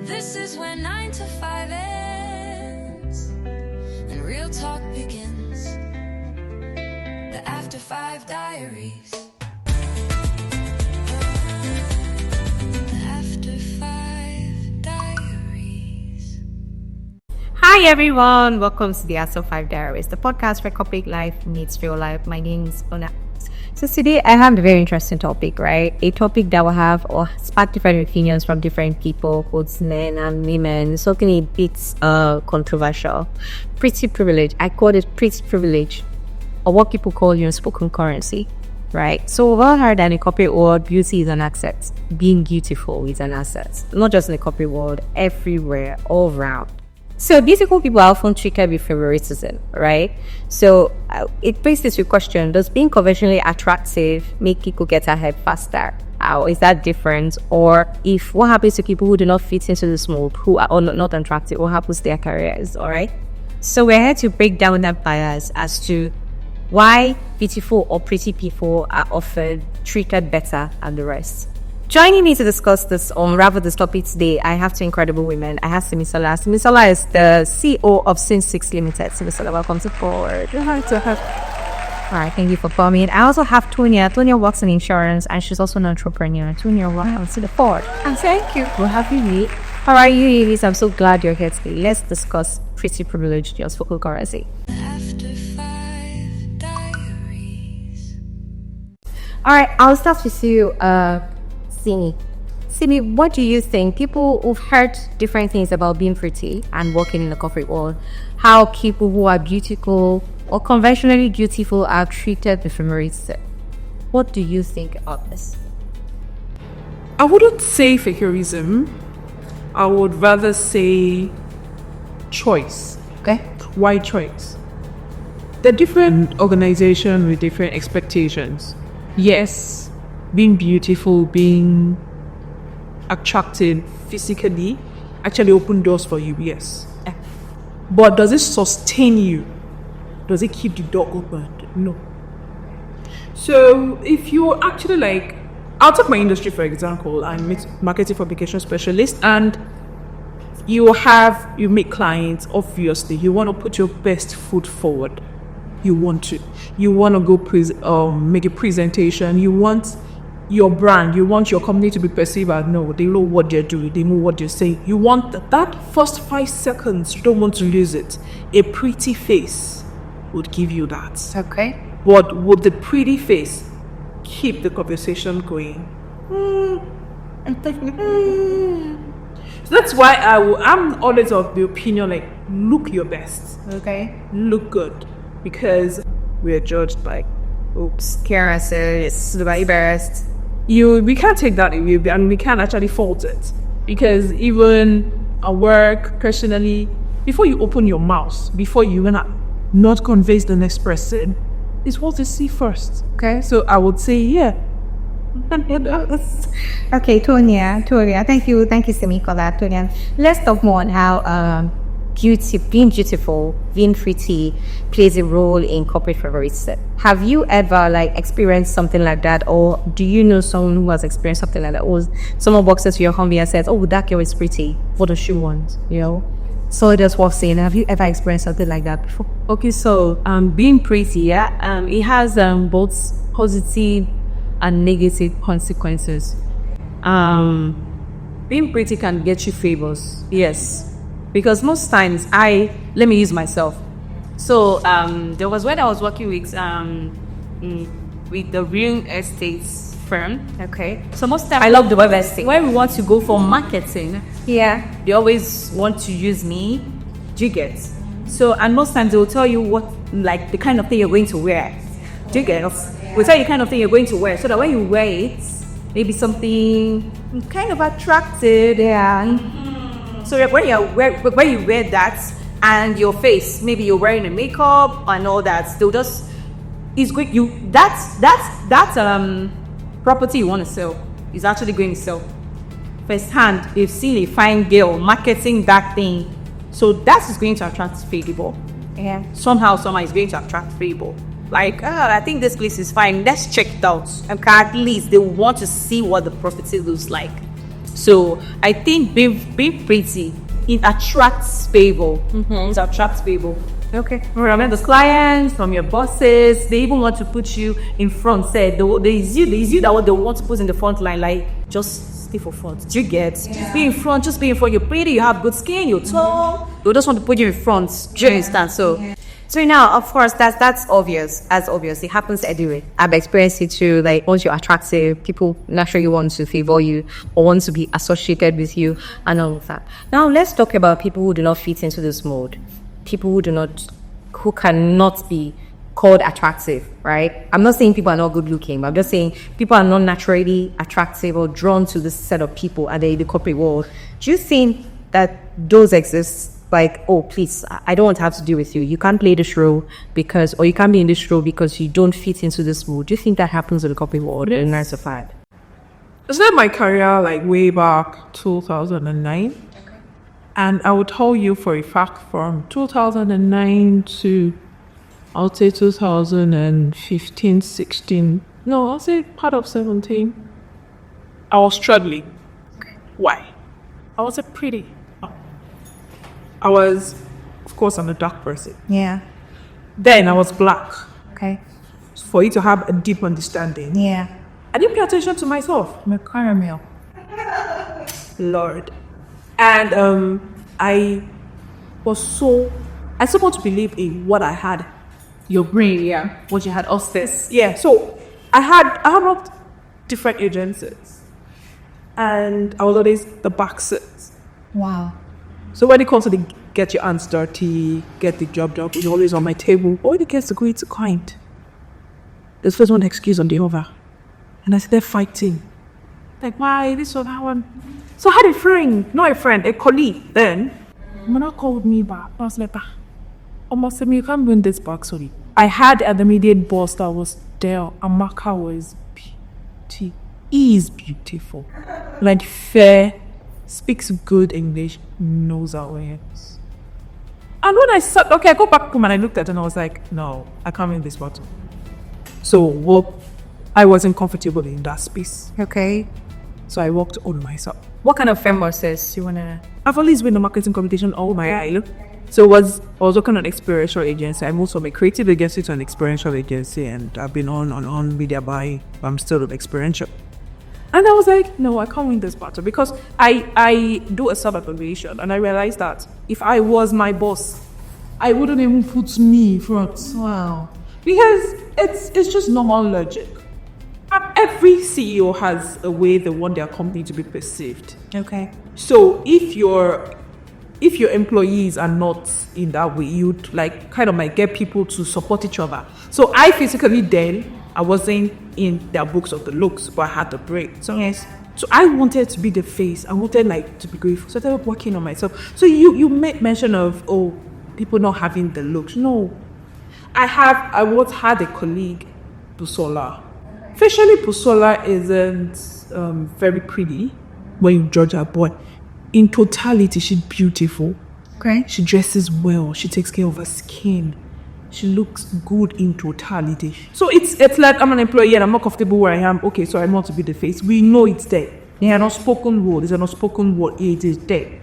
This is when 9 to 5 ends and real talk begins. The After 5 Diaries. The After 5 Diaries. Hi everyone, welcome to the After 5 Diaries, the podcast where corporate life meets real life. My name is Ona. So today I have a very interesting topic, right? A topic that will have or spark different opinions from different people, both men and women. Something a bit controversial. Pretty privilege. I call it pretty privilege, or what people call unspoken currency, right? So we've all heard that in the corporate world, beauty is an asset. Being beautiful is an asset. Not just in the corporate world, everywhere, all around. So beautiful people are often treated with favoritism, right? So it raises the question, does being conventionally attractive make people get ahead faster? How is that different? Or if what happens to people who do not fit into this mold, who are not attractive, what happens to their careers, all right? So we're here to break down that bias as to why beautiful or pretty people are often treated better than the rest. Joining me to discuss this, unravel this topic today, I have two incredible women. I have Simisola. Simisola is the CEO of Sin 6 Limited. Simisola, welcome to Forward. All right, thank you for coming. I also have Tonya. Tonya works in insurance and she's also an entrepreneur. Tonya, welcome to the Forward. And thank you for having me. How are you, Iris? I'm so glad you're here today. Let's discuss pretty privileged unspoken currency. After 5 Diaries. All right, I'll start with you, Simi, what do you think? People who've heard different things about being pretty and working in the corporate world, how people who are beautiful or conventionally beautiful are treated with favoritism. What do you think about this? I wouldn't say fakerism. I would rather say choice. Okay. Why choice? There are different organizations with different expectations. Yes, being beautiful, being attractive physically actually open doors for you, yes. But does it sustain you? Does it keep the door open? No. So if you're actually I'll take my industry for example. I'm a marketing publication specialist, and you make clients. Obviously, you want to put your best foot forward. You want to go make a presentation. You want your brand, you want your company to be perceived as, no, they know what they're doing, they know what they're saying. You want that first 5 seconds, you don't want to lose it. A pretty face would give you that. Okay. But would the pretty face keep the conversation going? So that's why I'm always of the opinion, look your best. Okay. Look good. Because we're judged by caresses, the best. We can't take that away, and we can't actually fault it, because even at work, personally, before you open your mouth, before you even not convince the next person, it's what they see first. Okay, so I would say, yeah. Okay, Tonya, thank you, Simi, for that, Tonya. Let's talk more on how being beautiful, being pretty plays a role in corporate favoritism. Have you ever experienced something like that, or do you know someone who has experienced something like that? Or someone walks into your company and says, "Oh, that girl is pretty. What does she want?" So it is worth saying. Have you ever experienced something like that before? Okay, so being pretty, it has both positive and negative consequences. Being pretty can get you favors, yes. Because most times let me use myself. So there was when I was working with the real estate firm. Okay. So most times I love the web estate. when we want to go for marketing, yeah, they always want to use me. Do you get? So and most times they will tell you what the kind of thing you're going to wear. Do you get? We'll tell you the kind of thing you're going to wear, so that when you wear it, maybe something kind of attractive. Yeah. So when you wear that and your face, maybe you're wearing a makeup and all that, they'll just that property you want to sell is actually going to sell. Firsthand, you've seen a fine girl marketing that thing, so that is going to attract people. Yeah. Somehow it's going to attract people. I think this place is fine. Let's check it out. And at least they want to see what the property looks like. So I think being pretty, it attracts people. It attracts people. Okay. From the clients, from your bosses, they even want to put you in front. Say, there's you that what they want to put in the front line, like just stay for front. Do you get? Yeah. Be in front, just be in front. You're pretty, you have good skin, you're tall. They just want to put you in front. Do you understand? So now, of course, that's obvious. As obvious, it happens anyway. I've experienced it too. Like once you're attractive, people naturally want to favor you or want to be associated with you and all of that. Now, let's talk about people who do not fit into this mold. People who cannot be called attractive, right? I'm not saying people are not good looking, but I'm just saying people are not naturally attractive or drawn to this set of people and they're in the corporate world. Do you think that those exist? Like, oh, please, I don't want to have to deal with you. You can't play this role or you can't be in this role because you don't fit into this mold. Do you think that happens in the corporate world in 9 to 5? I started my career like way back 2009. And I would tell you for a fact from 2009 to, I'll say 2015, 16. No, I'll say part of 17. I was struggling. Why? I wasn't pretty. I was, of course, I'm a dark person. Yeah. Then I was black. Okay. For you to have a deep understanding. Yeah. I didn't pay attention to myself. I'm a caramel. Lord. And I still want to believe in what I had. Your brain, yeah. What you had upstairs. Yeah, so I had worked different agencies. And I was always the back seat. Wow. So when it comes to the get your hands dirty, get the job done, it's always on my table. All the gets to go into kind. There's first one excuse on the other. And I started fighting. Like, why this or that one? So I had a friend, not a friend, a colleague then. Mona called me back. I was like, almost said, you can't bring this back, sorry. I had an immediate boss that was there. Amaka was beauty. He is beautiful. Like fair, speaks good English, knows our ways. And when I go back home and I looked at it and I was like, no, I can't win this battle. So I wasn't comfortable in that space. Okay. So I worked on myself. What kind of firm was this? I've always been in marketing competition all my life. So I was working on experiential agency. I moved from a creative agency to an experiential agency, and I've been on media buying, but I'm still experiential. And I was like, no, I can't win this battle because I do a self-evaluation, and I realized that if I was my boss, I wouldn't even put me front. Wow. Because it's just normal logic. Every CEO has a way they want their company to be perceived. Okay. So if your employees are not in that way, you'd like kind of might get people to support each other. So I physically then I wasn't in their books of the looks, but I had the brain. So yes. So I wanted to be the face. I wanted like to be grateful. So I started working on myself. So you made mention of people not having the looks. No. I once had a colleague, Busola. Facially, Busola isn't very pretty when you judge her, but in totality, she's beautiful. Okay. She dresses well. She takes care of her skin. She looks good in totality. So it's like I'm an employee and I'm not comfortable where I am. Okay, so I want to be the face. We know it's there. There's an unspoken word. There's an unspoken word. It is there.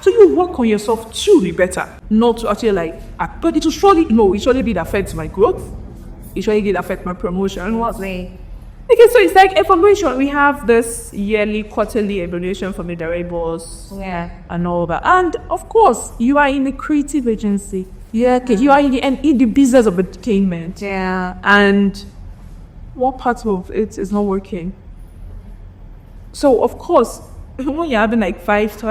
So you work on yourself to be better. Not to actually like act. But it will surely be that affects my growth. It surely did affect my promotion. What way? Okay, so it's like evaluation. We have this yearly, quarterly evaluation from the directors, and all that. And of course, you are in a creative agency. Yeah, okay. You are in the business of entertainment. Yeah. And what part of it is not working? So of course, when you're having like 5,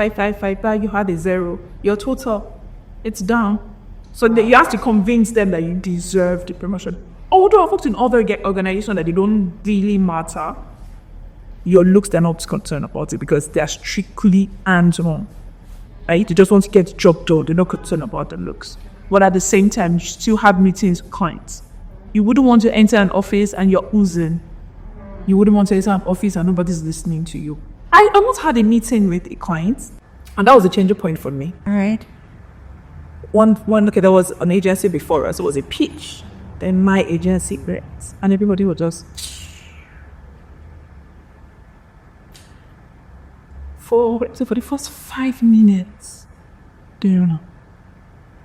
you had a 0. Your total, it's down. So you have to convince them that you deserve the promotion. Although I've worked in other organizations that they don't really matter, your looks, they're not concerned about it because they're strictly hands-on. Right? They just want to get the job done. They're not concerned about the looks. But at the same time, you still have meetings with clients. You wouldn't want to enter an office and you're oozing. You wouldn't want to enter an office and nobody's listening to you. I almost had a meeting with a client, and that was a changing point for me. All right. There was an agency before us. It was a pitch. Then my agency breaks, and everybody was just for the first 5 minutes, do you know?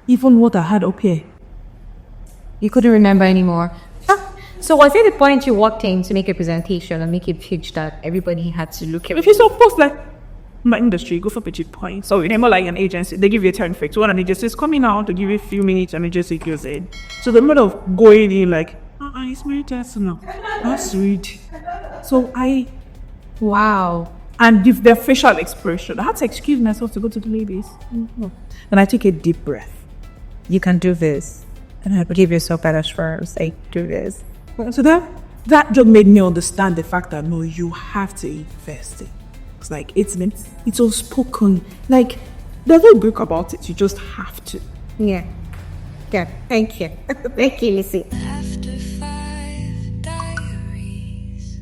Even what I had up here. You couldn't remember anymore. So was it the point you walked in to make a presentation and make a pitch that everybody had to look at? If you're supposed like my industry, go for pitch point. So they're more like an agency. They give you a turn fix. One an agency is coming out to give you a few minutes and agency goes in. So the matter of going in like, it's very personal. That's sweet. So Wow. and give their facial expression. I had to excuse myself to go to the ladies. Then I take a deep breath. You can do this. And I give yourself that assurance. Say, do this. So that just made me understand the fact that no, you have to invest it. It's like it's unspoken. Like there's no book about it. You just have to. Yeah. Yeah. Thank you. Thank you, Lissy. After 5 diaries.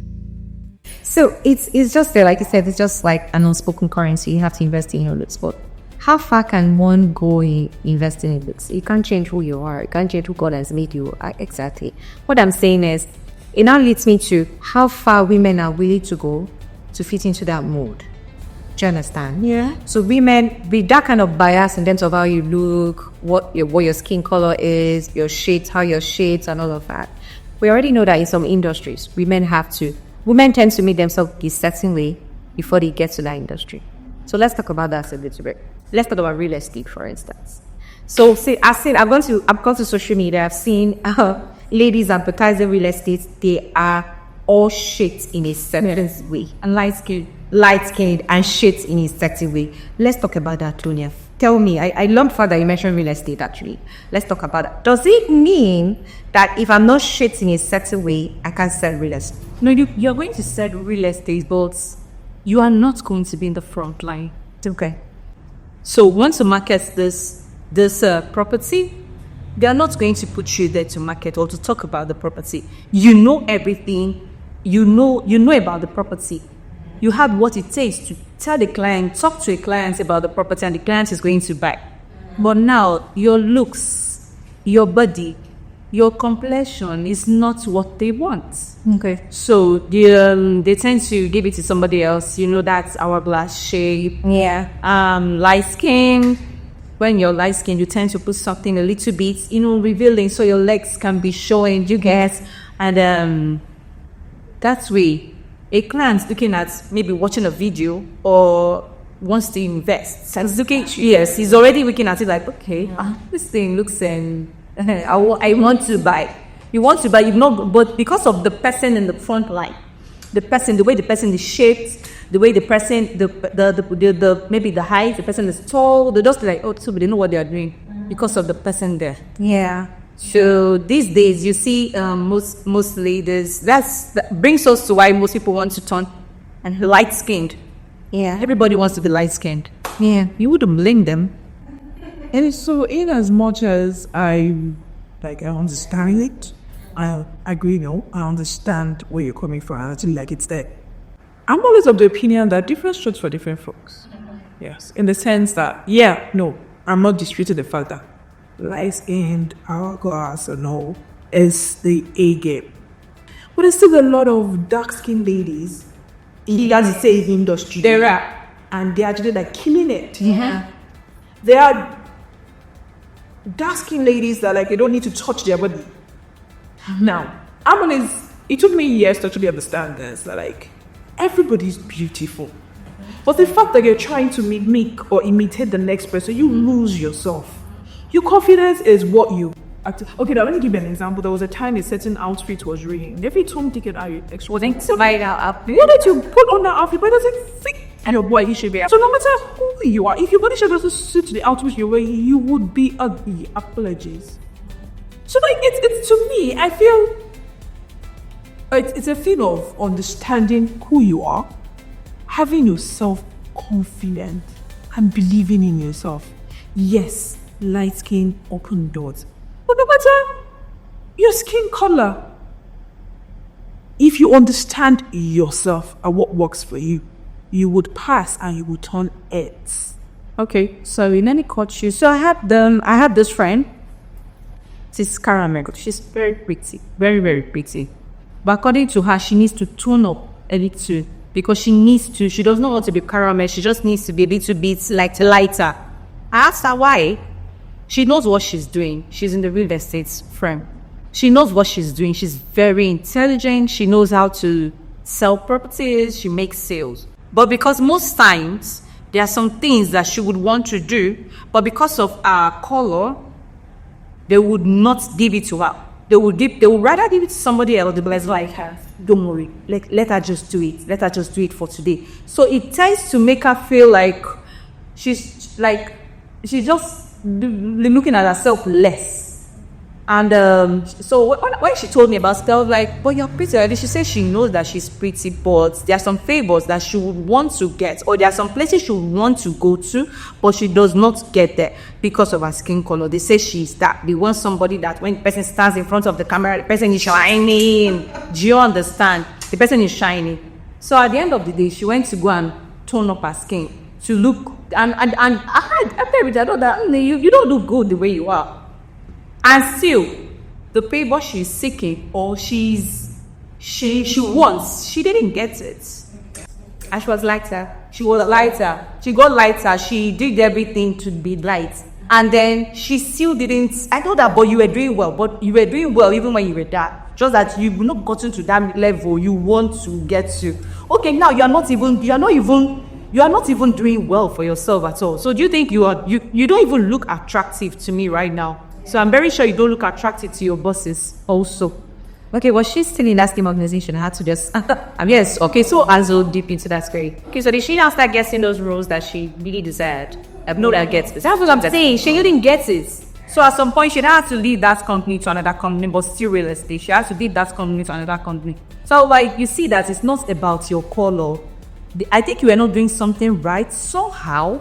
So it's just there, like you said, it's just like an unspoken currency. You have to invest in your looks. But how far can one go in investing in looks? You can't change who you are. You can't change who God has made you. Exactly. What I'm saying is, it now leads me to how far women are willing to go to fit into that mold. Do you understand? Yeah. So women with that kind of bias in terms of how you look, what your skin color is, your shades, how your shades and all of that. We already know that in some industries, women tend to make themselves a certain way before they get to that industry. So let's talk about that a little bit. Let's talk about real estate, for instance. So I've gone to social media. I've seen ladies advertising real estate. They are all shaped in a certain way, And light-skinned and shaped in a certain way. Let's talk about that, Tonya. Tell me, I love the fact that you mentioned real estate. Actually, let's talk about that. Does it mean that if I'm not shaped in a certain way, I can't sell real estate? No, you're going to sell real estate, but you are not going to be in the front line. Okay. So once you market this property, they are not going to put you there to market or to talk about the property. You know everything. You know about the property. You have what it takes to tell the client, talk to a client about the property, and the client is going to buy. But now your looks, your body, your complexion is not what they want. Okay. So they tend to give it to somebody else. You know, that's hourglass shape. Yeah. Light skin. When you're light skin, you tend to put something a little bit, revealing, so your legs can be showing. You get, and that way, a client looking at maybe watching a video or wants to invest, and looking, yes, he's already looking at it like, okay, this thing looks I want to buy. You want to buy, but because of the person in the front line, the way the person is shaped, the way the person, the maybe the height, the person is tall, they just like, so they know what they are doing because of the person there. Yeah. So these days, you see most ladies, that brings us to why most people want to turn and light-skinned. Yeah. Everybody wants to be light-skinned. Yeah. You wouldn't blame them. And so in as much as I understand it, I agree, I understand where you're coming from. I actually like it's there. I'm always of the opinion that different strokes for different folks. Yes. In the sense that, I'm not disputing the fact that light-skinned, hourglass, and all is the A game. But there's still a lot of dark-skinned ladies in the same industry. There are. And they're actually like killing it. Yeah. There are dark-skinned ladies that they don't need to touch their body. Now, it took me years to actually understand this, that everybody's beautiful. But the fact that you're trying to mimic or imitate the next person, you lose yourself. Your confidence is what you... Okay, now let me give you an example. There was a time a certain outfit was reading. Every time ticket I wasn't Buy that outfit. what did you put on that outfit? But it doesn't fit your body shape. So no matter who you are, if your body shape doesn't suit the outfit you're wearing, you would be ugly. Apologies. So it's to me, I feel it's a thing of understanding who you are, having yourself confident, and believing in yourself. Yes, light skin, open doors. But no matter your skin color, if you understand yourself and what works for you, you would pass and you would turn heads. Okay, so in any culture, so I had this friend. She's caramel. She's very pretty, very very pretty. But according to her, she needs to tone up a little because she does not want to be caramel. She just needs to be a little bit like lighter. I asked her why. She knows what she's doing. She's in the real estate firm. She knows what she's doing. She's very intelligent. She knows how to sell properties. She makes sales. But because most times there are some things that she would want to do, but because of our color, they would not give it to her. They would rather give it to somebody else. They'll be like her. Don't worry. Let her just do it. Let her just do it for today. So it tends to make her feel like she's just looking at herself less. And so when she told me about it, I was like, but you're pretty already. She says she knows that she's pretty, but there are some favors that she would want to get, or there are some places she would want to go to, but she does not get there because of her skin color. They say she's that. They want somebody that when the person stands in front of the camera, the person is shining. Do you understand? The person is shining. So at the end of the day, she went to go and tone up her skin to look, and I know that you don't look good the way you are. And still, the favor she's seeking, or she wants, she didn't get it. And she was lighter. She was lighter. She got lighter. She did everything to be light. And then she still didn't. I know that, but you were doing well. But you were doing well even when you were that. Just that you've not gotten to that level you want to get to. Okay, now you are not even doing well for yourself at all. So do you think you don't even look attractive to me right now? So I'm very sure you don't look attractive to your bosses also. Okay, well, she's still in that same organization. I had to just, yes, okay, so Anzo deep into that story. Okay, so did she now start getting those roles that she really deserved? I know that gets this. That's what I'm saying. She didn't get it. So at some point, she had to leave that company to another company, but still real estate. She had to leave that company to another company. So, like, you see that it's not about your color. I think you are not doing something right somehow.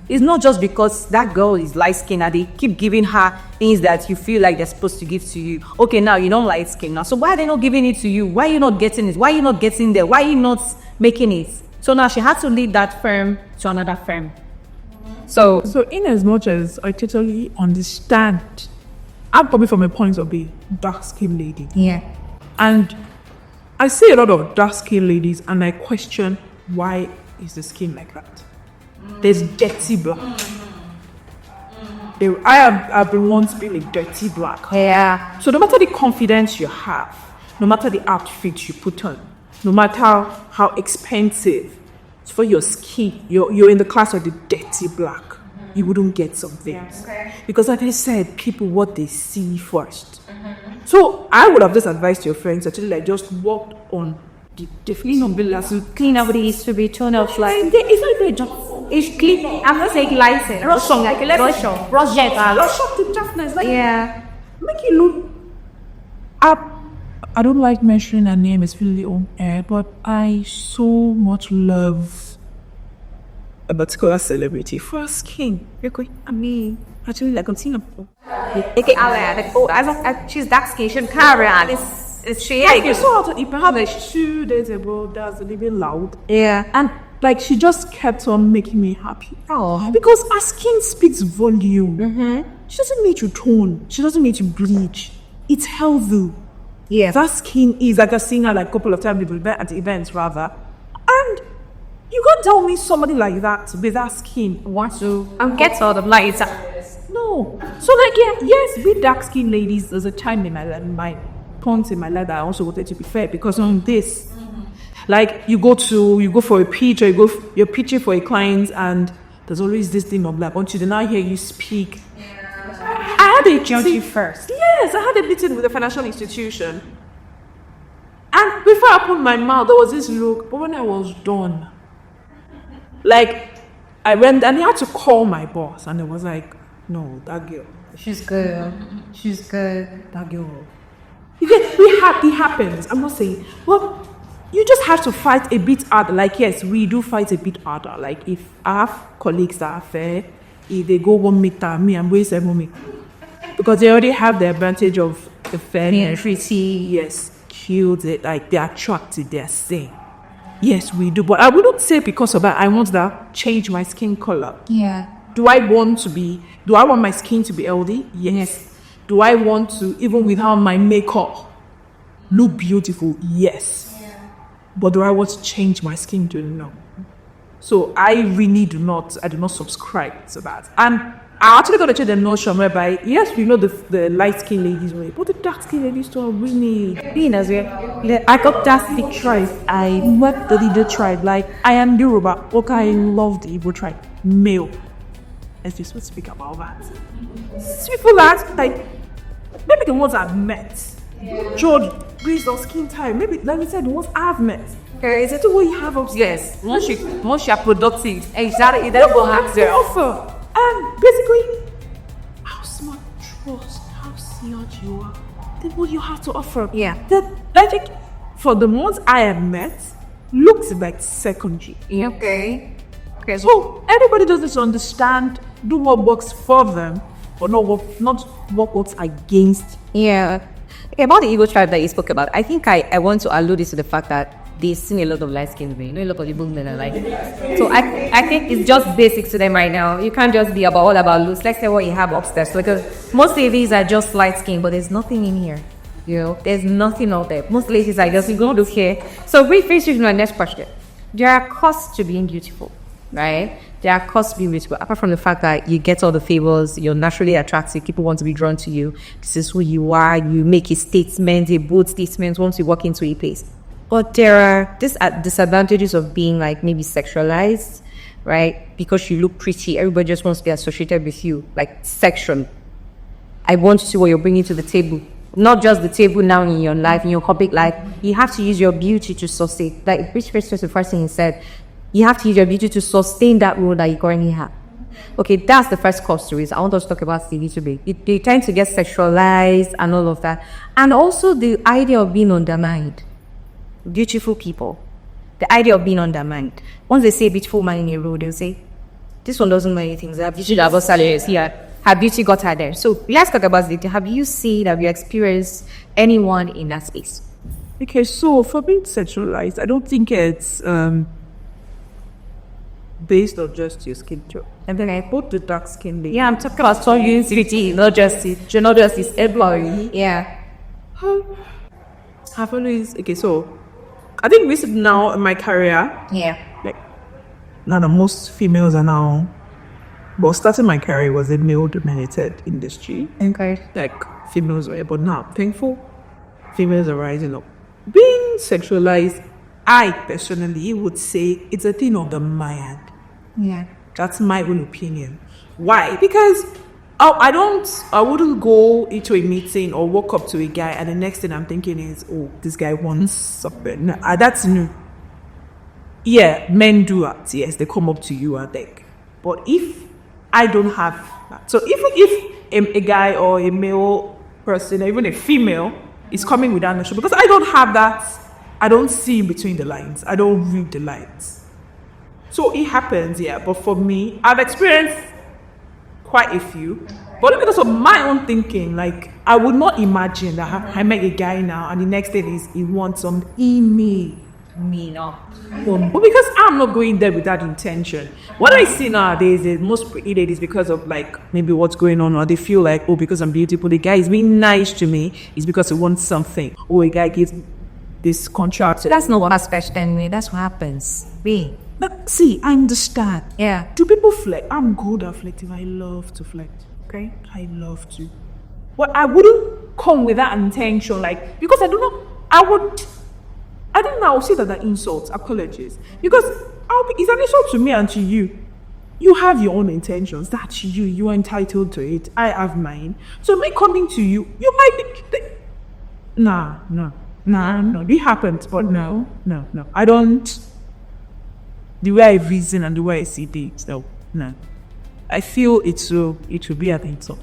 It's not just because that girl is light skinned and they keep giving her things that you feel like they're supposed to give to you. Okay, now you don't light skin now. So why are they not giving it to you? Why are you not getting it? Why are you not getting there? Why are you not making it? So now she had to leave that firm to another firm. So in as much as I totally understand, I'm probably from a point of a dark skinned lady. Yeah. And I see a lot of dark skinned ladies and I question, why is the skin like that? There's dirty black. I've been once been a dirty black. Yeah. So no matter the confidence you have, no matter the outfit you put on, no matter how expensive it's for your skin, you're in the class of the dirty black. You wouldn't get some things. Okay. Because like I said, people what they see first. So I would have just advised your friends actually like just worked on the feeling of the Clean up the to be turned off like it's not very just. it's clean. I'm not saying license. Rush on, like rush on. Rush jet. Rush up to toughness. Like, yeah. Make it look up. I don't like mentioning her name, it's really on air, but I so much love a particular celebrity for her skin. I mean, Actually, like I'm seeing a she's dark skin. She's Karen. It's she. like you saw her perhaps 2 days ago. That's a little bit loud. Yeah. And like she just kept on making me happy. Oh. Because her skin speaks volume. Mm-hmm. She doesn't need to tone. She doesn't need to bleach. It's healthy. Yeah. That skin is like I've seen her like a couple of times at events rather. And you can't tell me somebody like that with that skin Want to get all the lights. No. So like yes, with dark skinned ladies, there's a time in my point in my life that I also wanted to be fair because on this, like you go for a pitch or you're pitching for a client and there's always this thing of like, once you now hear you speak. I had a Judge you first. Yes, I had a meeting with a financial institution. And before I opened my mouth, there was this look, but when I was done, like I went and I had to call my boss and it was like, no, that girl. She's good. She's good. That girl. It happens. I'm not saying, well, you just have to fight a bit harder. Like, yes, we do fight a bit harder. Like, if I have colleagues that are fair, if they go 1 meter, me, I'm going 7 meters. Because they already have the advantage of the fairness. Yes, killed it. Like, they're attracted, they're saying. Yes, we do. But I wouldn't say because of that, I want to change my skin color. Yeah. Do I want my skin to be healthy? Yes. Do I want to, even without my makeup, look beautiful? Yes. Yeah. But do I want to change my skin tone? No. So I do not subscribe to that. And I actually got to change the notion whereby, yes, we know the light skin ladies way, but the dark skin ladies too are really Being as well, I got that big tribe. I worked the Igbo tribe. Like, I am Yoruba. Okay, I love the Igbo tribe. Male. Let's just speak about that. People that, like, maybe the ones I've met. George, Greece or skin type. Maybe, like we said, the ones I've met. Okay, is it The way you have upstairs. Once you are productive, exactly, they don't go hack They there. offer. And basically, how smart, trust, how smart you are, then what you have to offer. Yeah. That logic for the ones I have met looks like secondary. okay? Okay, So everybody does this to understand, do what works for them, but not what works against. yeah. Okay, about the ego tribe that you spoke about, I think I want to allude this to the fact that they've seen a lot of light skinned men. You know, a lot of people men are like. So I think it's just basics to them right now. You can't just be all about looks. Let's say what you have upstairs. Because most ladies are just light skinned, but there's nothing in here. You know, there's nothing out there. Most ladies are just going to look here. So we face with my next question. There are costs to being beautiful, right? There are costs to being beautiful. Apart from the fact that you get all the favors, you're naturally attractive, people want to be drawn to you. This is who you are. You make a statement, a bold statement once you walk into a place. But there are disadvantages of being like maybe sexualized, right? Because you look pretty, everybody just wants to be associated with you, like sexual. I want to see what you're bringing to the table. Not just the table now in your life, in your public life. You have to use your beauty to sustain. Like Rich First, the first thing he said, you have to use your beauty to sustain that role that you currently have. Okay, that's the first cost to it. I want us to talk about it a little bit. They tend to get sexualized and all of that. And also the idea of being undermined. Beautiful people, the idea of being undermined. Once they say a beautiful man in a row, they'll say, this one doesn't know anything. Her beauty got salaries here. Her beauty got her there. So let's talk about it. Have you seen, have you experienced anyone in that space? Okay, so for being sexualized, I don't think it's based on just your skin tone. And then I Both the dark skin lady. yeah, I'm talking about some unity, not just his employee. Yeah. I've always so I think recent now in my career, Yeah. like now the most females are now, but starting my career was a male dominated industry. Okay. Like females were, but now thankful females are rising up. Being sexualized, I personally would say it's a thing of the mind. Yeah. That's my own opinion. Why? Because I wouldn't go into a meeting or walk up to a guy and the next thing I'm thinking is, oh, this guy wants something. That's new. Yeah, men do that. Yes, they come up to you and think. But if I don't have that, so if a guy or a male person, or even a female, is coming with that notion, because I don't have that, I don't see in between the lines. I don't read the lines. So it happens, yeah. But for me, I've experienced quite a few. But because of my own thinking, like I would not imagine that I met a guy now and the next thing is he wants some email. Me, no. But because I'm not going there with that intention. What I see nowadays is most pretty ladies, because of like maybe what's going on, or they feel like, oh, because I'm beautiful, the guy is being nice to me, it's because he wants something. Or a guy gives this contract. So that's not what aspect anyway. That's what happens. But see, I understand. Yeah. Do people flex? I'm good at flirting. I love to flirt. Okay? I love to. But I wouldn't come with that intention, like, because I don't know, I don't know, I'll say that insults, apologies. Because it's an insult to me and to you. You have your own intentions. That's you. You are entitled to it. I have mine. So me coming to you, you might be... No. It happens, but no. I don't... The way I reason and the way I see things, no. I feel it will be an insult.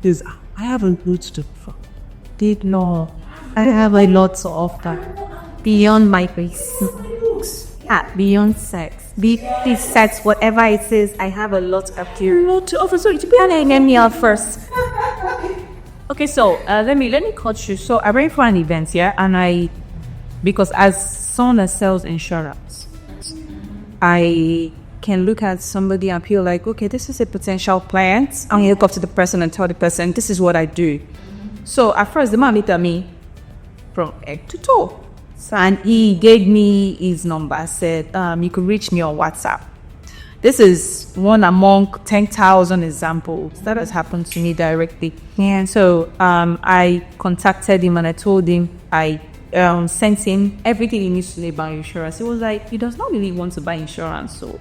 Because I have a lot to offer. I have a lot to offer. Beyond my face. Yeah, beyond sex. Beyond sex, whatever it is, I have a lot of you. A lot to offer. So it Can I name me out first? Okay, so let me cut you. So I ran for an event here, and because as someone that sells insurance, I can look at somebody and feel like, okay, this is a potential client. I'm gonna look up to the person and tell the person, this is what I do. So at first, the man looked at me from head to toe. So, and he gave me his number, said, you could reach me on WhatsApp. This is one among 10,000 examples that has happened to me directly. Yeah. So I contacted him and I told him I sent him everything he needs to know about insurance. He was like, he does not really want to buy insurance. So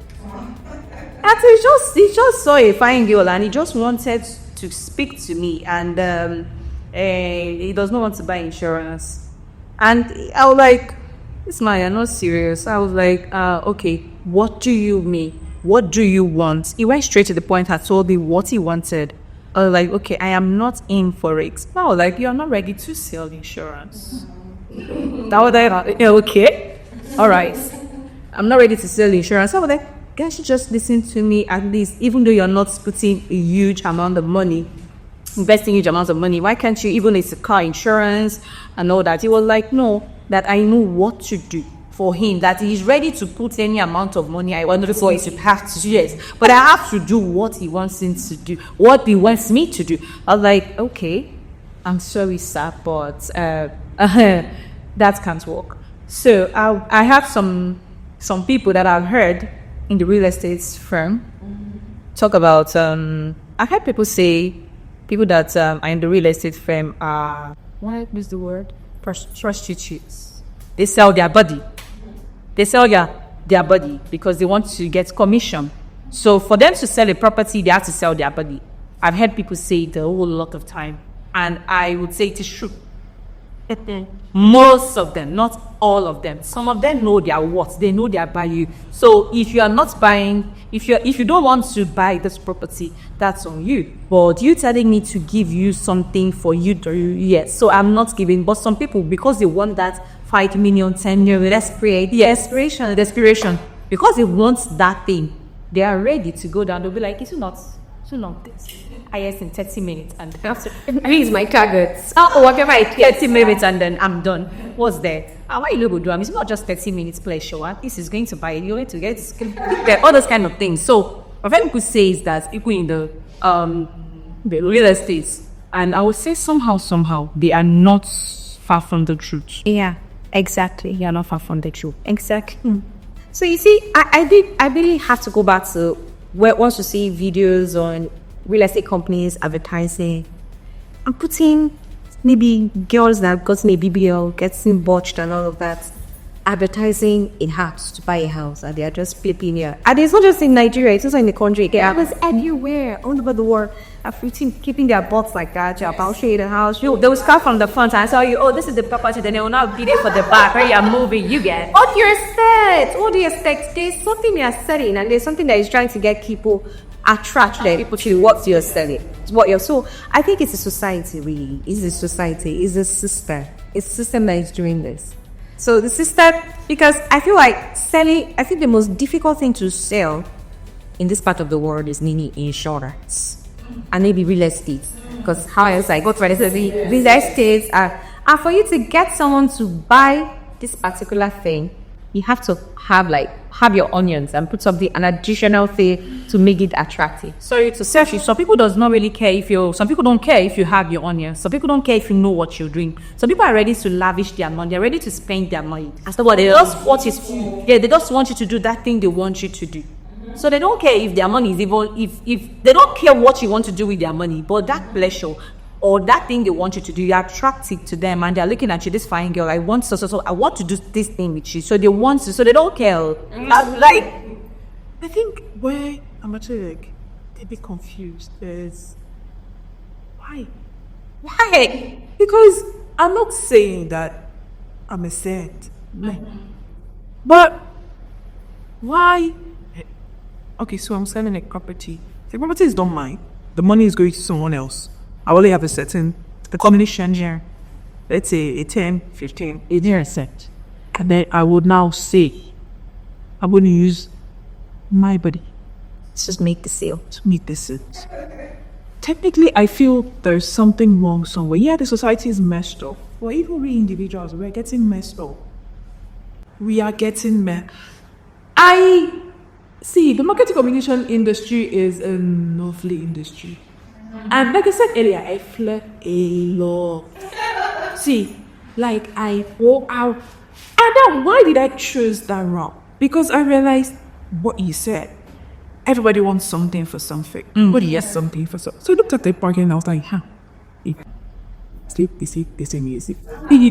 he just saw a fine girl and he just wanted to speak to me, and he does not want to buy insurance. And I was like, this man, you're not serious. I was like, okay, what do you mean? What do you want? He went straight to the point and told me what he wanted. I was like, okay, I am not in for it. I was like, you're not ready to sell insurance. That was like, okay, all right. I'm not ready to sell insurance. I was like, can't you just listen to me at least, even though you're not putting a huge amount of money, investing huge amounts of money, why can't you, even if it's a car insurance and all that? He was like, no, that I know what to do for him, that he's ready to put any amount of money I want for it to have to, yes, but I have to do what he wants him to do, what he wants me to do. I was like, okay, I'm sorry, sir, but that can't work. So I have some people that I've heard in the real estate firm talk about, I heard people say, people that are in the real estate firm are, what is the word? Prostitutes. They sell their body. They sell their body because they want to get commission. So for them to sell a property, they have to sell their body. I've heard people say it a whole lot of time, and I would say it is true. Most of them, not all of them. Some of them know their worth, they know their value. So if you are not buying, if you don't want to buy this property, that's on you. But you telling me to give you something for you to, yes. So I'm not giving. But some people, because they want that 5 million, 10 million, desperation, because they want that thing, they are ready to go down. They'll be like, it's not this. I guess in 30 minutes, and I think it's my target. Whatever I get. 30 minutes and then I'm done. What's there? Why you look good? It's not just 30 minutes pleasure. This is going to buy it. You're going to get all those kind of things. So what I could say is that people in the real estate, and I would say somehow they are not far from the truth. Yeah, exactly. They are not far from the truth. Exactly. So you see, I really have to go back to where once you see videos on real estate companies advertising and putting maybe girls that got a BBL, getting botched and all of that, advertising in hats to buy a house, and they are just flipping here. And it's not just in Nigeria, it's also in the country. It happens everywhere, all over the world. Keeping their butts like that. I'll show you the house. They will start from the front and tell you, oh, this is the property. Then they will now bid it for the back where you are moving. You get what do you expect? What do you expect? There's something they are selling, and there's something that is trying to get people attracted people to what you're selling. What you're so. I think it's a society, really. It's a society. It's a system. It's a system that is doing this. So the system, because I feel like selling. I think the most difficult thing to sell in this part of the world is mainly insurance. And maybe real estate, because how else I go to real estate, and for you to get someone to buy this particular thing, you have to have your onions and put an additional thing to make it attractive. Sorry to say, some people does not really care some people don't care if you have your onions. Some people don't care if you know what you're doing. Some people are ready to lavish their money. They're ready to spend their money. That's what they just want is, they just want you to do that thing they want you to do. So they don't care if their money is even, if they don't care what you want to do with their money, but that pleasure or that thing they want you to do, you're attractive to them, and they're looking at you, this fine girl, I want so I want to do this thing with you. So they want to, so they don't care. I think where I'm actually a bit confused is why? Because I'm not saying that I'm a saint, but why? Okay, so I'm selling a property. The property is not mine. The money is going to someone else. I only have a certain combination here. Let's say a 10, 15, a year set. And then I would now say, I'm going to use my body. Let's just make the sale. To make the sale. Technically, I feel there's something wrong somewhere. Yeah, the society is messed up. But even we individuals, we're getting messed up. We are getting messed up. See, the marketing communication industry is a lovely industry. And like I said earlier, I flirt a lot. See, like I go out. And then why did I choose that route? Because I realized what you said. Everybody wants something for something. Everybody has something for something. So I looked at the parking and I was like, sleep, music. You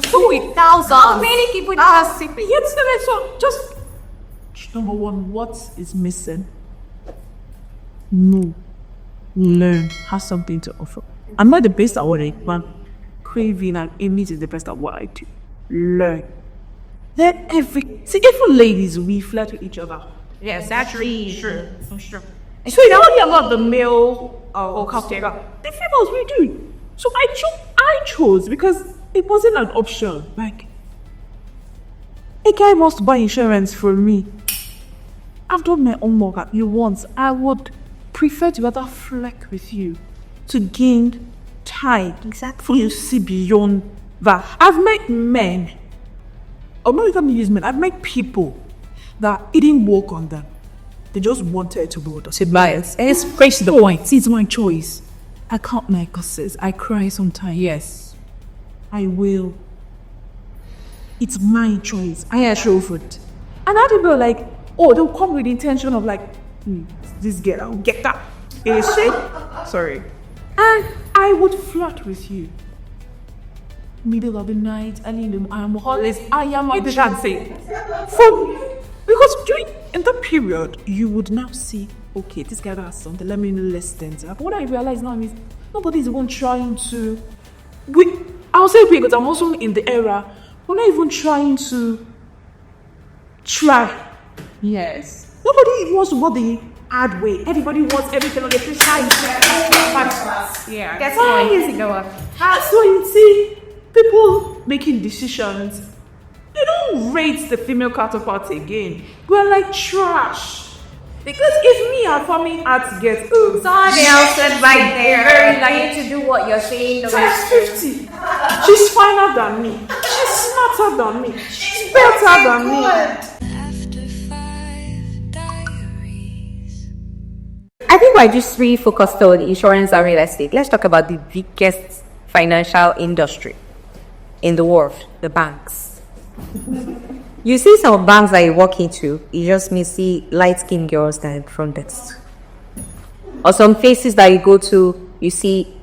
saw it thousands. Many people are sick. Yes, so just number one, what is missing? No. Learn. Have something to offer. I'm not the best at what I want. Craving and image is the best at what I do. Learn. Then even ladies, we flirt with each other. Yes, that's really true. For sure. So you don't hear about the male or captain. The females we do. So I chose because it wasn't an option. Like, a guy wants to buy insurance for me. I've done my own work at you once. I would prefer to rather flirt with you to gain time. Exactly. For you to see beyond that. I've met men, or not even use men, I've met people that it didn't work on them. They just wanted to go to bias. It's straight to the point. It's my choice. I count my curses. I cry sometimes. Yes, I will. It's my choice. I chose it. And other people are like, oh, they'll come with the intention of like, this girl, I'll get that. Is she? Sorry. And I would flirt with you. Middle of the night, early in the morning, I am a chance. Because in that period, you would now see, okay, this guy has something, let me listen to. But what I realize now is nobody's even trying to. I'll say because I'm also in the era, we're not even trying to try. Yes. Nobody wants to work the hard way. Everybody wants everything on the precise. Yeah. That's why years ago. So you see, people making decisions, they don't rate the female counterpart again. We're like trash. Because if me and farming arts get Somebody else said right there, like to do what you're saying. times 50, she's finer than me. She's smarter than me. She's better than me. After 5 diaries. I think we're just really focused on insurance and real estate. Let's talk about the biggest financial industry in the world, the banks. You see some banks that you walk into, you just may see light-skinned girls that front desk. Or some places that you go to, you see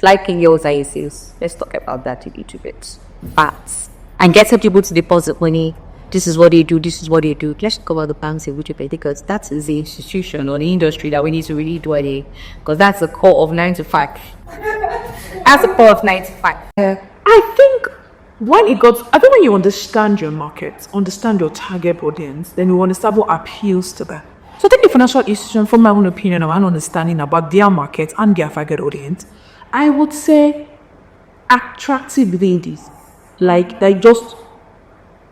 light-skinned girls that you see. Let's talk about that a little bit. But, and getting people to deposit money, this is what they do, this is what they do. Let's talk about the banks a little bit because that is the institution or the industry that we need to really do it. Because that's the core of 9 to 5. That's the core of 9 to 5. I think when you understand your market, understand your target audience, then you understand what appeals to them. So I think the financial institution, from my own opinion and my own understanding about their market and their target audience, I would say attractive ladies. Like they just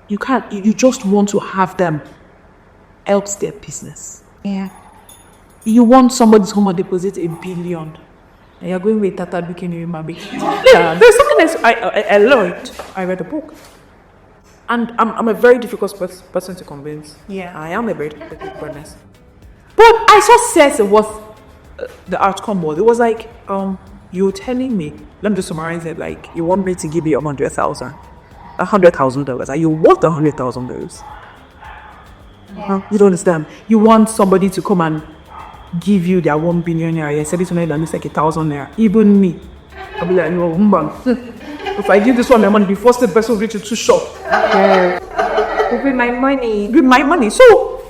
you just want to have them helps their business. Yeah. You want somebody to come and deposit $1 billion. And you're going with Tata Bikini Mabi. Yeah, there's something else I learned. I read a book. And I'm a very difficult person to convince. Yeah. I am a very difficult person. But I saw says it was the outcome was. It was like, you're telling me, let me just summarize it, like, you want me to give you $100,000. $100,000. And you want $100,000. You don't understand. You want somebody to come and give you their 1 billion naira. You said this one is like 1,000 naira. Even me, I'll be like, no, if I give this one my money, the first person will reach it too short. With my money. With my money. So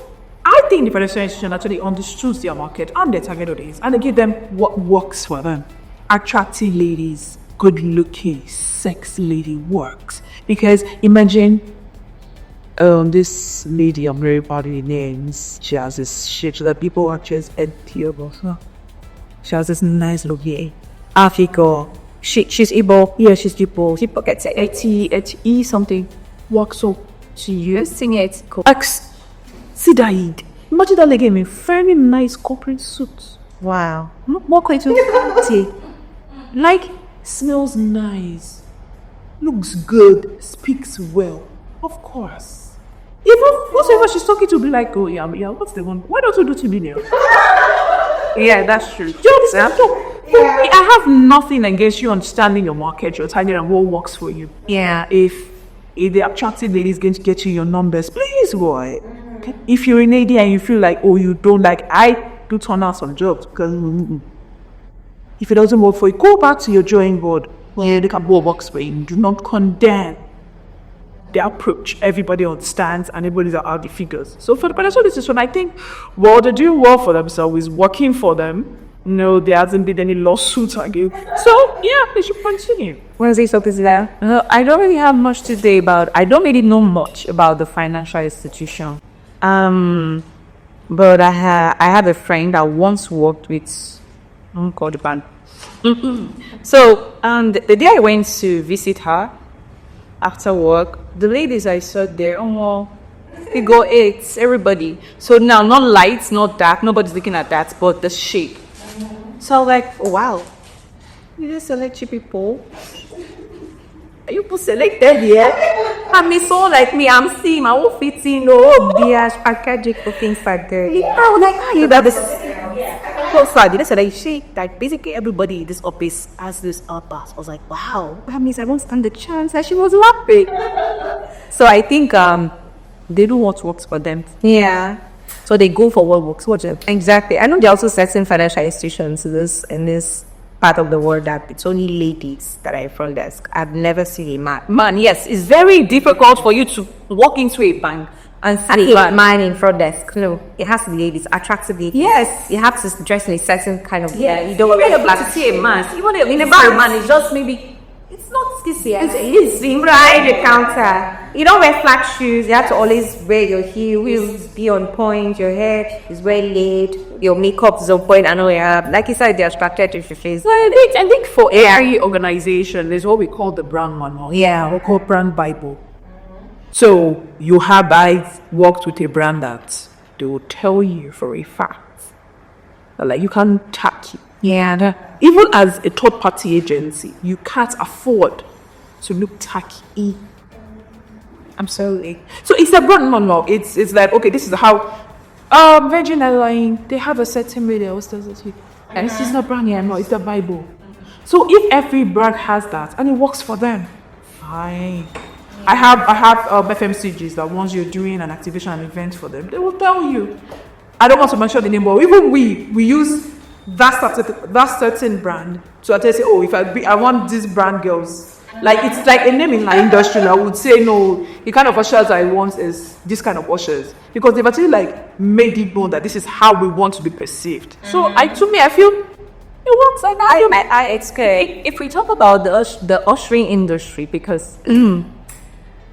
I think the financial institution actually understood their market and their target audience, and they give them what works for them. Attractive ladies, good looking, sexy lady works. Because imagine this lady, I'm very bad with names. She has this shit that people are just enviable. She has this nice look here. Africa. She's Igbo. Yeah, she's Igbo. She pockets H-E something. Works up to you. Sing it. X. Sidaid. Imagine that lady in a very nice corporate suit. Wow. More quite to like, smells nice. Looks good. Speaks well. Of course. Even whoever she's talking to be like, oh yeah, what's the one? Why don't you do 2 million? Yeah, that's true. Do you understand? Yeah. I have nothing against you understanding your market, your target, and what works for you. Yeah. If If the attractive lady is going to get you your numbers, please go ahead. Okay? If you're in AD and you feel like, oh, you don't like, I do turn out some jobs because if it doesn't work for you, go back to your drawing board where they can works for you. Do not condemn the approach. Everybody understands and everybody's out the figures. So for the financial decision, I think, well, they're doing well for themselves, is working for them. No, there hasn't been any lawsuits against. So yeah, they should continue. Want to say something to that? I don't really have much to say about. I don't really know much about the financial institution. But I had a friend that once worked with. Called the band. So, and the day I went to visit her after work, the ladies I saw there, oh well, we go eight, everybody. So now, not lights, not dark, nobody's looking at that, but the shape. So I was like, oh, wow, you just select cheap people. Are you people selected here? I mean, so like me, I'm seeing my whole fitting, oh, beers, packaging, things like that. I was like, how you got this? So sad. They said I shake that basically everybody in this office has this outburst. I was like, wow, that means I won't stand the chance. And she was laughing. So I think they do what works for them. Yeah. So they go for what works. What Exactly. I know there are also certain financial institutions in this part of the world that it's only ladies that are in front desk. I've never seen a man. Man, yes, it's very difficult for you to walk into a bank and see a man in front desk. No, it has to be ladies, attractive ladies. Yes, you have to dress in a certain kind of. Yeah, you don't want to see a man. Even in a man, it's just maybe. It's not this year. It's behind the counter. You don't wear flat shoes. You have to always wear your heels, be on point. Your hair is well laid. Your makeup is on point. I know you have. Like you said, they're attracted to your face. So I think for every organization, there's what we call the brand manual. Yeah, we call brand Bible. So you have, I've worked with a brand that they will tell you for a fact that like you can't tack it. Yeah. Even as a third-party agency, you can't afford to look tacky. Absolutely. So it's a brand manual. It's like, okay, this is how Virgin Airline, they have a certain way they always tell us, and this is not brand here, no, it's the Bible. So if every brand has that and it works for them, fine. I have FMCGs that once you're doing an activation and event for them, they will tell you. I don't want to mention the name, but even we use that certain brand to say, oh, if I want these brand girls, like it's like a name in my industry. I would say no, the kind of ushers I want is this kind of ushers because they've actually like made it known that this is how we want to be perceived. So I feel it works. It's good. If we talk about the ushering industry, because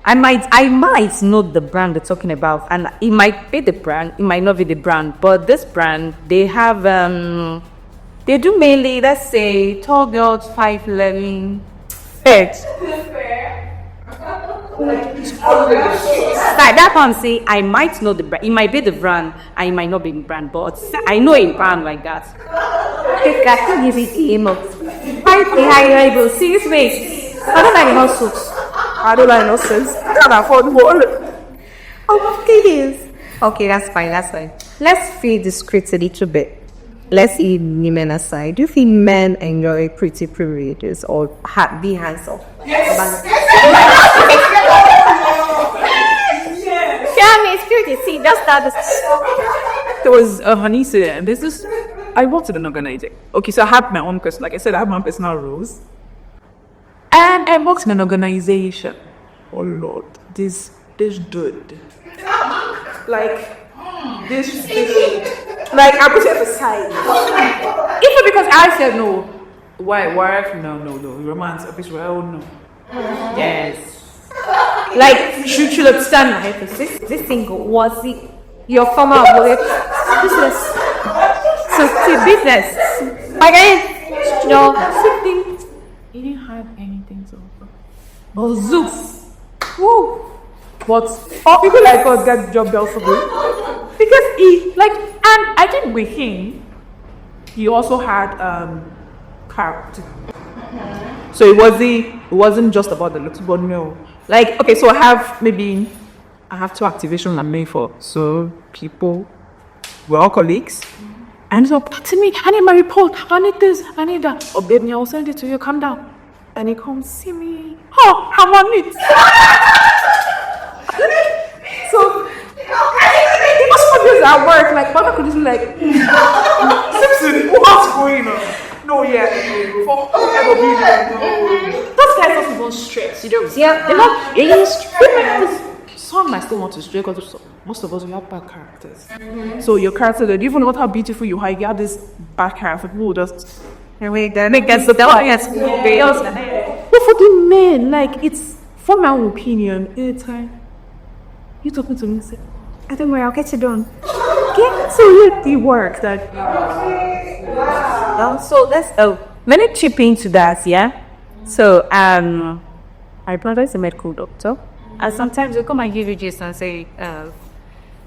I might know the brand they're talking about, and it might be the brand, it might not be the brand, but this brand, they have they do mainly, let's say, tall girls, 5'11", fit. That one say I might know the brand, it might be the brand, and it might not be the brand, but I know a brand like that. I can give it a emote. 5'11", 6 weeks. I don't like hustles. I don't like nonsense. I can't afford more. Oh, please. Okay, that's fine. Let's be discreet a little bit. Let's leave women aside. Do you think men enjoy pretty privileges or be handsome? Yes. Yeah, it's cute. See, that's not. There was a honey and there's this. I wanted an organizer. Okay, so I have my own person. Like I said, I have my own personal rules. And I worked in an organization. Oh Lord, this dude. Like I put it aside. Even because I said no. Why? No. Romance, Israel, no. Yes. Like, should understand my purpose. This thing was it your former work business. So it's business. Again, Something. He didn't have anything to offer. But Zeus. Woo. But all people like us get the job done for me. Because and I think with him, he also had character. So it wasn't just about the looks, but no. Like, okay, so I have 2 activations I'm made for. So people, we're all colleagues. And so to me, I need my report, I need this, I need that. Oh baby, I'll send it to you, calm down. and he comes see me. Oh, I'm on it. So it was obvious at work. Like Mama could just be like, Simpson, what's going on? No, yeah, for ever being like, no. Those guys don't even stress. You know, Yeah. they're not really stressed. Some might still want to stray because most of us we have bad characters. So your character, that even no matter how beautiful you are, you have this bad character. People will just Then it gets the But for the men, like it's from my own opinion, anytime you talking to me, say, I don't worry, I'll get it done. okay, so you the work that So let's let me chip into that, yeah. So my brother is a medical doctor, and sometimes he'll come and give you gist and say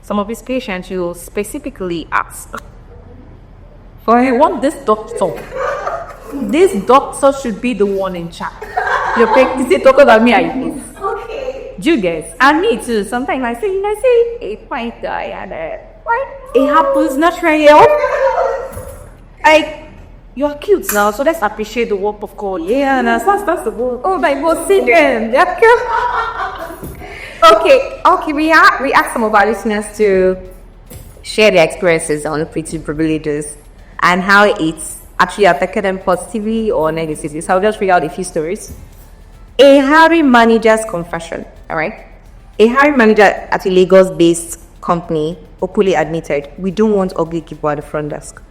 some of his patients will specifically ask for I want this doctor. This doctor should be the one in charge. You're practicing talking about me, I guess. Okay. Do you guys? And me too. Sometimes I say, a point I had it happens naturally. Like you're cute now, so let's appreciate the work of God. Yeah, and that's the work. Oh my God, sit down. They're cute. Okay, we asked some of our listeners to share their experiences on pretty privileges and how it's actually affected them positively or negatively. So I'll just read out a few stories. A hiring manager's confession, all right? A hiring manager at a Lagos-based company openly admitted, "We don't want ugly people at the front desk."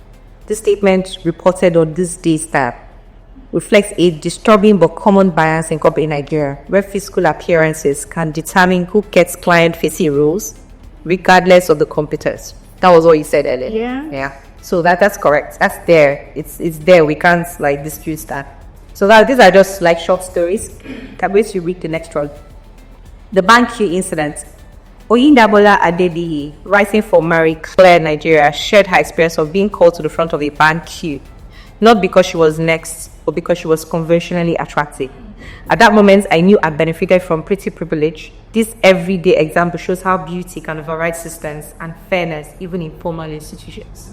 This statement, reported on this day's tab, reflects a disturbing but common bias in corporate Nigeria, where physical appearances can determine who gets client-facing roles, regardless of the competence. That was what you said earlier. Yeah. So that's correct. That's there. It's there. We can't dispute that. So these are just short stories. Can't wait to read the next one. The bank queue incident. Oyindamola Adediyi, writing for Marie Claire Nigeria, shared her experience of being called to the front of a bank queue, not because she was next, but because she was conventionally attractive. At that moment, I knew I benefited from pretty privilege. This everyday example shows how beauty can override systems and fairness, even in formal institutions.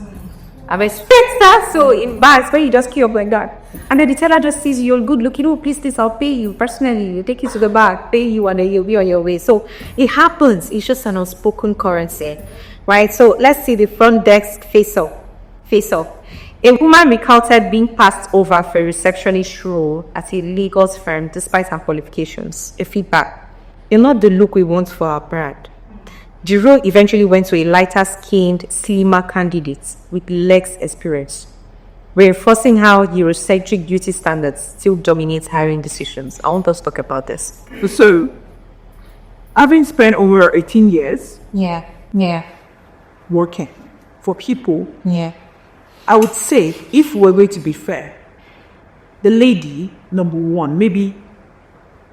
I've experienced that, so in banks where you just queue up like that, and then the teller just sees you're good looking. Oh, please, this I'll pay you personally. You take you to the back, pay you, and then you'll be on your way. So it happens. It's just an unspoken currency, right? So let's see the front desk face-off. A woman recounted being passed over for a receptionist role at a Lagos firm despite her qualifications. A feedback: "You're not the look we want for our brand." The role eventually went to a lighter-skinned, slimmer candidate with less experience, reinforcing how Eurocentric beauty standards still dominate hiring decisions. I want us to talk about this. So, having spent over 18 years Yeah. working for people, Yeah. I would say, if we're going to be fair, the lady, number one, maybe,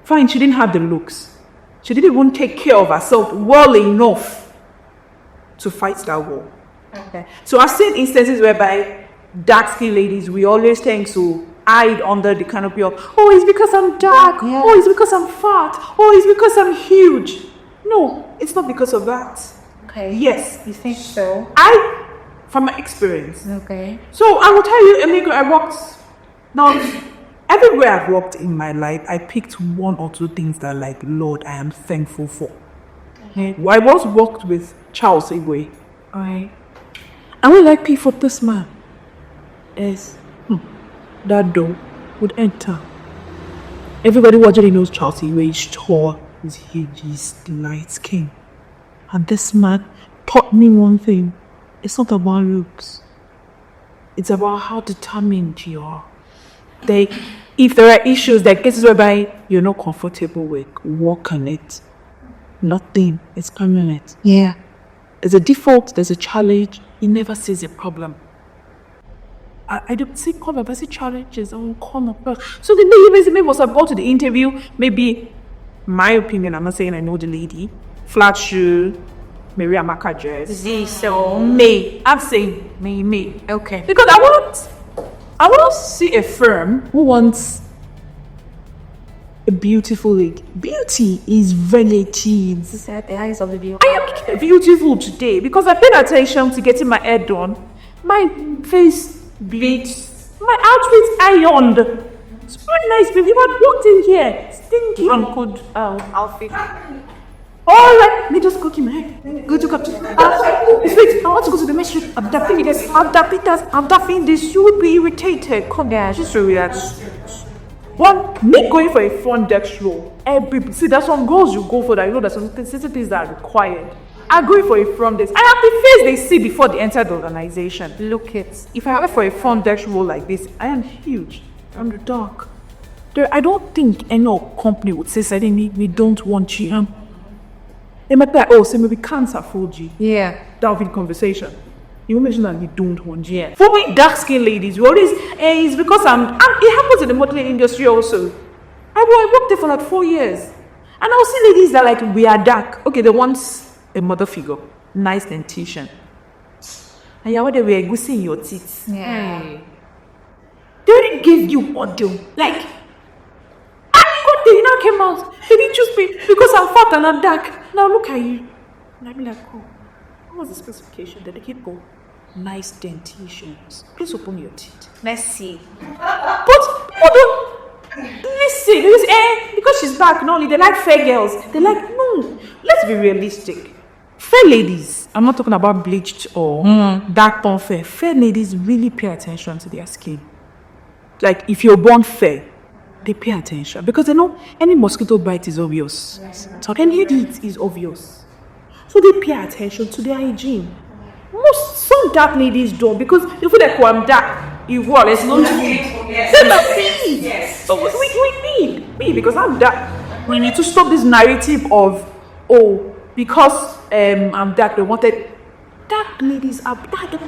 fine, she didn't have the looks. She didn't even take care of herself well enough to fight that war. Okay. So I've seen instances whereby dark-skinned ladies, we always tend to hide under the canopy of, oh, it's because I'm dark. Yeah. Oh, it's because I'm fat. Oh, it's because I'm huge. No, it's not because of that. Okay. Yes. You think so? From my experience. Okay. So I will tell you, Amigo, I worked. Now, everywhere I've worked in my life, I picked one or two things that, Lord, I am thankful for. Okay. I once worked with Charles Igwe. Alright. I would pick for this man. Yes. That door would enter. Everybody watching knows Charles Igwe is tall, he's huge, he's light skin. And this man taught me one thing. It's not about looks. It's about how determined you are. If there are issues, there are cases whereby you're not comfortable with, work on it. Nothing is permanent. Yeah. There's a default, there's a challenge. He never sees a problem. I don't see problem, I see challenges. I won't call up. So the lady basically was about to the interview, maybe, my opinion, I'm not saying I know the lady, flat shoe, maybe a Amaka dress. So May. I'm saying May. okay. Because I want to see a firm who wants a beautiful lady. Beauty is relative. At the eyes of the viewer. I am beautiful today because I paid attention to getting my hair done. My face bleached. My outfit ironed. It's very nice, baby. You had walked in here, stinky and could outfit. All right, let me just cook him. Go to captain. Wait, I want to go to the restroom. I'm dapping this. I'm dapping this. You would be irritated. Come there, just relax. Me going for a front desk role. See, there's some goals you go for that. You know, there's some specific things that are required. I'm going for a front desk. I am the face they see before they enter the organization. Look it. If I went for a front desk role like this, I am huge. I'm the dark. I don't think any company would say suddenly we don't want you. They might be like, oh, so maybe can't afford you. Yeah. That would be the conversation. You mention that we don't want you. For me, dark skinned ladies, we always, it's because it happens in the modeling industry also. I worked there for like 4 years. And I'll see ladies that like, we are dark. Okay, they want a mother figure, nice dentition. And you're they were goosing your teeth. Yeah. They already gave you audio. Like, you now came out. They didn't choose me because I'm fat and I'm dark. Now look at you. And I'm like, oh, what was the specification? Then they keep going. Nice dentitions. Please open your teeth. Let's see. But listen, because she's black, not only they like fair girls. They like, no, let's be realistic. Fair ladies, I'm not talking about bleached or dark porn fair. Fair ladies really pay attention to their skin. Like if you're born fair, they pay attention because they know any mosquito bite is obvious. So any heat is obvious. So they pay attention to their hygiene. Some dark ladies don't because they feel like, oh, I'm dark. You what? It's not me. Yes. So we need me because I'm dark. We need to stop this narrative of, oh, because I'm dark, they wanted. Dark ladies are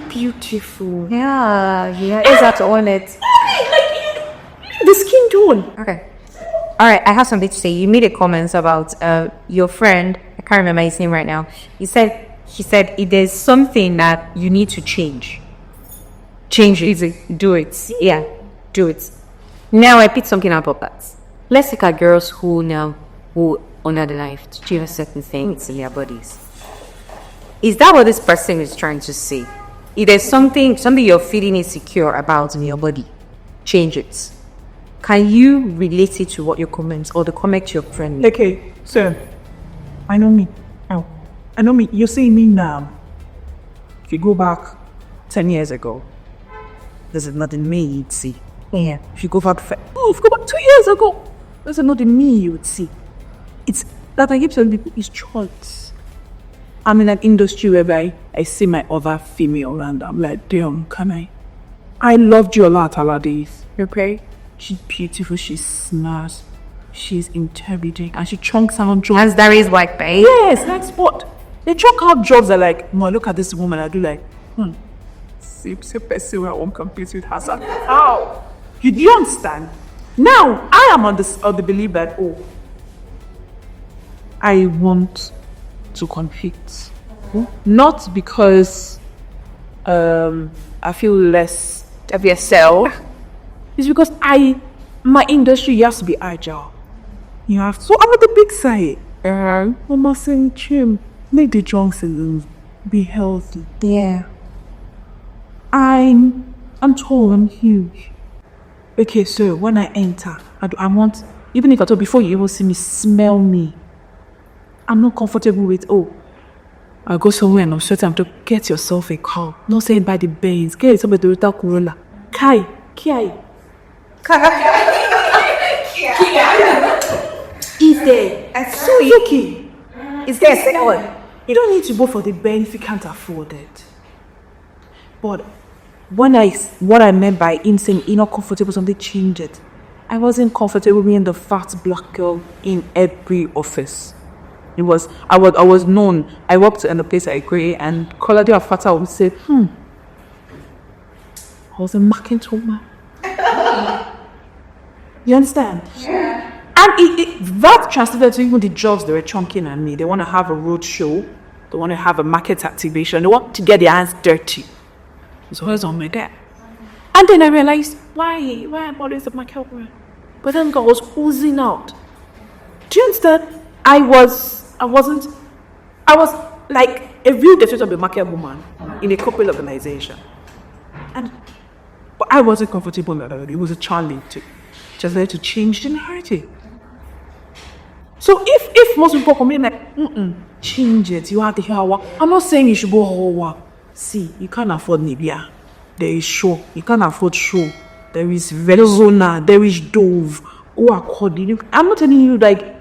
beautiful. Yeah, is that on it? The skin tone. Okay. All right, I have something to say. You made a comment about your friend. I can't remember his name right now. He said if there's something that you need to change it. Do it. Yeah, do it. Now I picked something out of that. Let's look at girls who honor the life to achieve certain things in their bodies. Is that what this person is trying to say? If there's something you're feeling insecure about in your body, change it. Can you relate it to what your comments or the comment to your friend? Okay, so I know me. I know me. You're saying me now. If you go back 10 years ago, there's nothing me you'd see. Yeah. If you go back 2 years ago, there's nothing me you would see. It's that I keep telling people it's choice. I'm in an industry whereby I see my other female and I'm like, damn, can I? I loved you a lot, Aladies. Okay. She's beautiful, she's smart, she's intelligent, and she chunks out jobs. As that is white, babe. Yes, like sport. They chunk out jobs that like, no, look at this woman, I do like, see person where I won't compete with her. How? You understand? Now, I am on the belief that, I want to compete. Not because I feel less of yourself. It's because my industry has to be agile. You have to. So I'm at the big side. Mama saying, Chim, make the Johnsons be healthy. Yeah. I'm tall, I'm huge. Okay, so when I enter, I want, even if I told before you even see me, smell me. I'm not comfortable with, I'll go somewhere and I'm certain to get yourself a car. Not saying by the Benz, get yourself a Toyota Corolla. Kai. Is there? It's so okay. Is there a second one? You don't need to go for the Benz if you can't afford it. But what I meant by him saying you're not comfortable, something changed it. I wasn't comfortable being the fat black girl in every office. I was known. I worked in a place I agree, and Colade of Fata would say, I was a market woman. You understand? Yeah. And that translated to even the jobs they were chunking on me. They want to have a road show. They want to have a market activation. They want to get their hands dirty. It's always on my dad. And then I realized, why I'm always a market woman? But then God was oozing out. Do you understand? I was like a real definition of a market woman in a corporate organization. But I wasn't comfortable with it. It was a challenge too. just there to change the narrative. So if most people come in like, change it, you have to hear what. I'm not saying you should go Hawa. See, you can't afford Nivea. There is Show. You can't afford Show. There is Velzona. There is Dove. I'm not telling you like,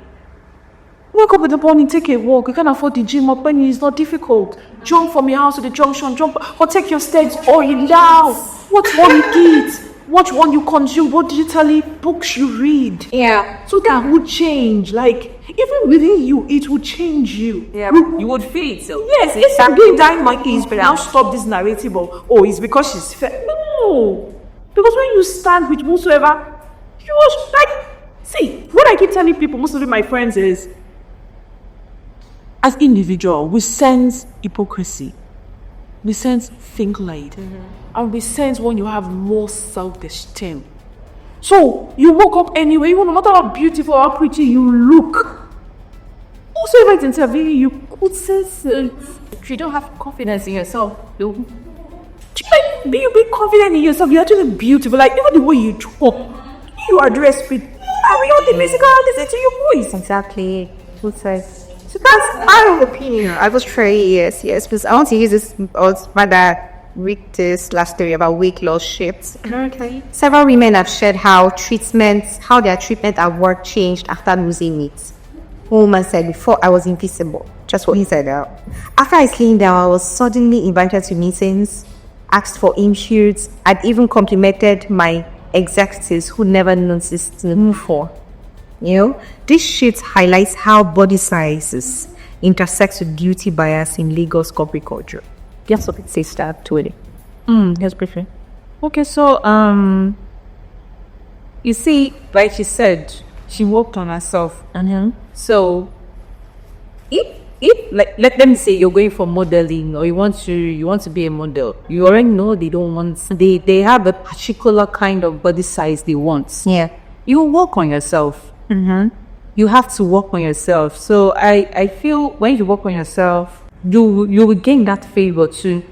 wake up in the morning, take a walk. You can't afford the gym up when it's not difficult. Jump from your house to the junction, or take your steps, or you down. Watch what you eat. Watch what you consume. What digitally books you read. Yeah. So that would change. Like, even within you, it would change you. Yeah, you would feel it. So Yes, it's again that monkey is now stop this narrative of, oh, it's because she's fair. No. Because when you stand with whosoever, you was like, see, what I keep telling people, most of my friends is, as individual, we sense hypocrisy. We sense think light. And we sense when you have low self-esteem. So you woke up anyway, no matter how beautiful or how pretty you look. Also, if it's interviewing, you could sense If you don't have confidence in yourself, you be confident in yourself. You're actually beautiful. Like, even the way you talk, you address people. Are we all the musical artists to your voice? exactly. Who says? So that's my opinion. I was trying, yes, because I want to use this. My dad read this last story about weight loss shifts. Okay. Several women have shared how their treatment at work changed after losing weight. One woman said, "Before I was invisible," just what he said. After I slimmed down, I was suddenly invited to meetings, asked for insurance. I'd even complimented my executives who never noticed me before. This sheet highlights how body sizes intersect with beauty bias in Lagos corporate culture. Yes, so it says that to it. Yes, briefly. okay, so you see, like she said, she worked on herself. So if like let me say you're going for modeling or you want to be a model, you already know they have a particular kind of body size they want. Yeah. You work on yourself. You have to work on yourself. So I feel when you work on yourself, you will gain that favor too.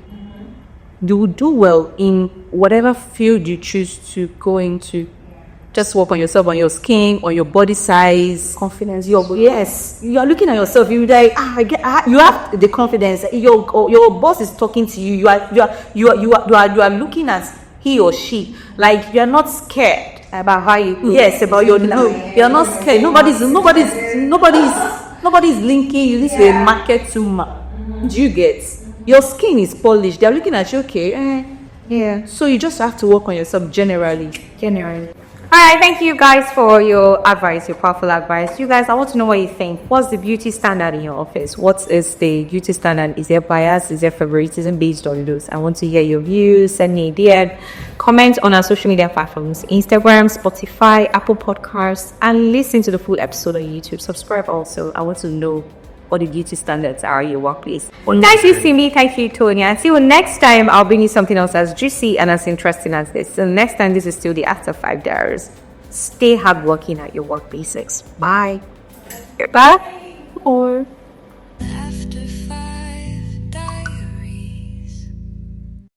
You will do well in whatever field you choose to go into. Just work on yourself, on your skin, on your body size, confidence. Yes, you are looking at yourself. You like, you have the confidence. Your boss is talking to you. You are looking at he or she. Like you are not scared about how you. Yes, about your. No, you are not scared. Nobody's linking you. This is a market to. Do you get? Your skin is polished. They are looking at you. Okay. Yeah. So you just have to work on yourself generally. All right, thank you guys for your advice, your powerful advice. You guys, I want to know what you think. What's the beauty standard in your office? What is the beauty standard? Is there bias? Is there favoritism based on those? I want to hear your views. Send me a DM. Comment on our social media platforms, Instagram, Spotify, Apple Podcasts, and listen to the full episode on YouTube. Subscribe also. I want to know what the beauty standards are in your workplace. Thank you, Simi. Thank you, Tonya. Until next time, I'll bring you something else as juicy and as interesting as this. So next time, this is still the After 5 Diaries. Stay hardworking at your work basics. Bye. Bye. Or